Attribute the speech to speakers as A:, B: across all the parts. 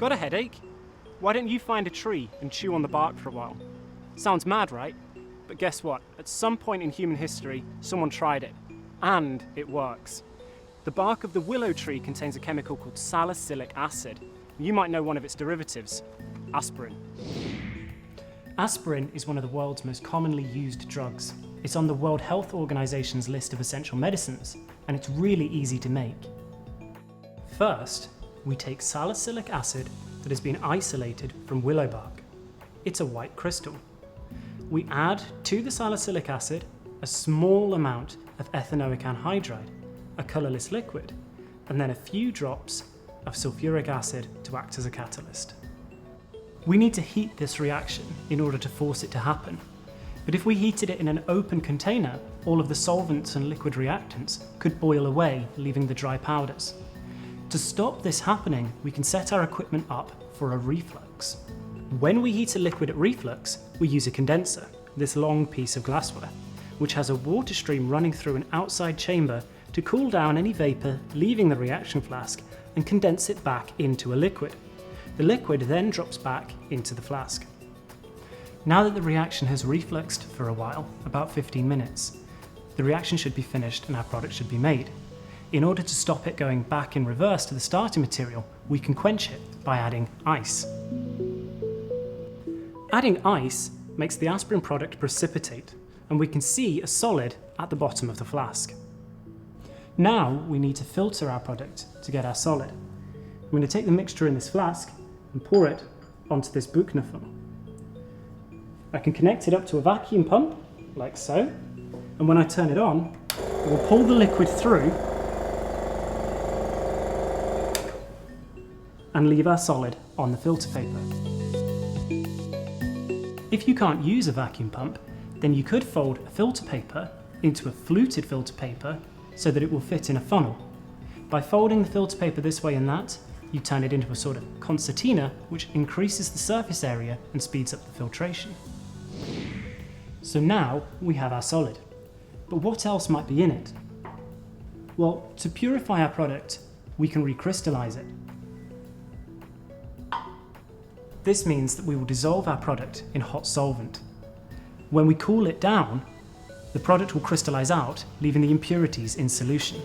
A: Got a headache? Why don't you find a tree and chew on the bark for a while? Sounds mad, right? But guess what? At some point in human history, someone tried it. And it works. The bark of the willow tree contains a chemical called salicylic acid. You might know one of its derivatives, aspirin. Aspirin is one of the world's most commonly used drugs. It's on the World Health Organization's list of essential medicines, and it's really easy to make. First, we take salicylic acid that has been isolated from willow bark. It's a white crystal. We add to the salicylic acid a small amount of ethanoic anhydride, a colourless liquid, and then a few drops of sulfuric acid to act as a catalyst. We need to heat this reaction in order to force it to happen. But if we heated it in an open container, all of the solvents and liquid reactants could boil away, leaving the dry powders. To stop this happening, we can set our equipment up for a reflux. When we heat a liquid at reflux, we use a condenser, this long piece of glassware, which has a water stream running through an outside chamber to cool down any vapour leaving the reaction flask and condense it back into a liquid. The liquid then drops back into the flask. Now that the reaction has refluxed for a while, about 15 minutes, the reaction should be finished and our product should be made. In order to stop it going back in reverse to the starting material, we can quench it by adding ice. Adding ice makes the aspirin product precipitate, and we can see a solid at the bottom of the flask. Now we need to filter our product to get our solid. I'm going to take the mixture in this flask and pour it onto this Buchner funnel. I can connect it up to a vacuum pump, like so, and when I turn it on, it will pull the liquid through and leave our solid on the filter paper. If you can't use a vacuum pump, then you could fold a filter paper into a fluted filter paper so that it will fit in a funnel. By folding the filter paper this way and that, you turn it into a sort of concertina, which increases the surface area and speeds up the filtration. So now we have our solid. But what else might be in it? Well, to purify our product, we can recrystallize it. This means that we will dissolve our product in hot solvent. When we cool it down, the product will crystallize out, leaving the impurities in solution.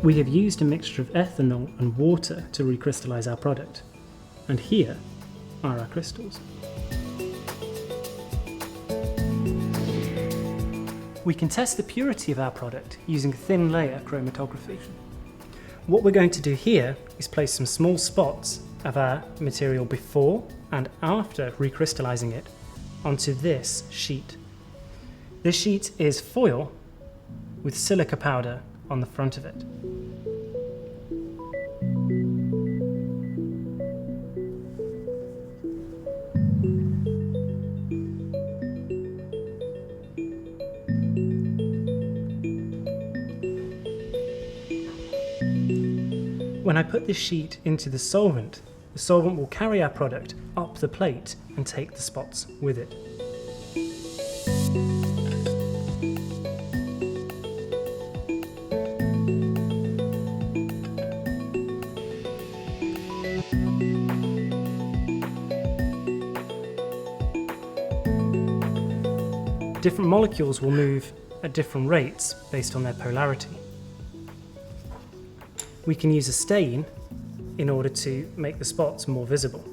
A: We have used a mixture of ethanol and water to recrystallize our product, and here are our crystals. We can test the purity of our product using thin layer chromatography. What we're going to do here is place some small spots of our material before and after recrystallizing it onto this sheet. This sheet is foil with silica powder on the front of it. When I put this sheet into the solvent will carry our product up the plate and take the spots with it. Different molecules will move at different rates based on their polarity. We can use a stain in order to make the spots more visible.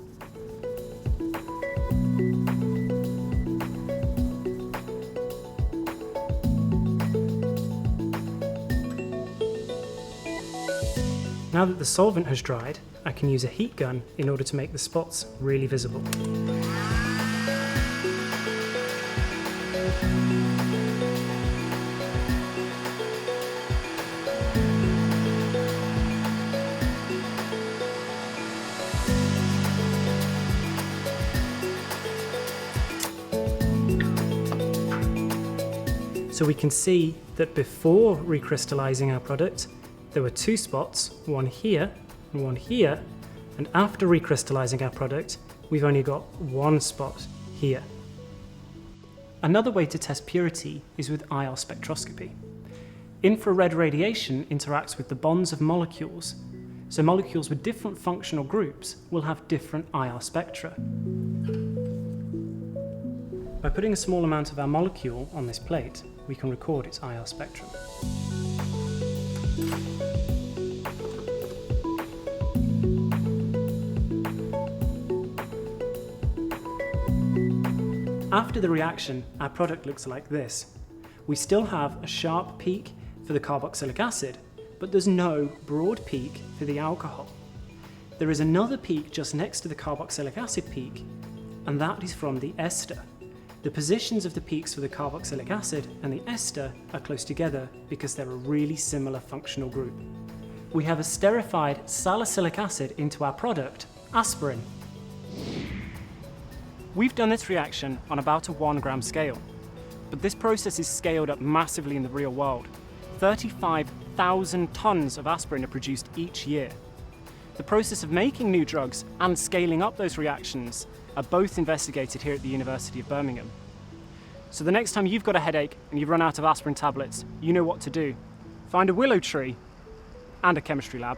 A: Now that the solvent has dried, I can use a heat gun in order to make the spots really visible. So we can see that before recrystallizing our product, there were two spots, one here and one here, and after recrystallizing our product, we've only got one spot here. Another way to test purity is with IR spectroscopy. Infrared radiation interacts with the bonds of molecules, so molecules with different functional groups will have different IR spectra. By putting a small amount of our molecule on this plate, we can record its IR spectrum. After the reaction, our product looks like this. We still have a sharp peak for the carboxylic acid, but there's no broad peak for the alcohol. There is another peak just next to the carboxylic acid peak, and that is from the ester. The positions of the peaks for the carboxylic acid and the ester are close together because they're a really similar functional group. We have esterified salicylic acid into our product, aspirin. We've done this reaction on about a 1 gram scale, but this process is scaled up massively in the real world. 35,000 tons of aspirin are produced each year. The process of making new drugs and scaling up those reactions are both investigated here at the University of Birmingham. So the next time you've got a headache and you've run out of aspirin tablets, you know what to do. Find a willow tree and a chemistry lab.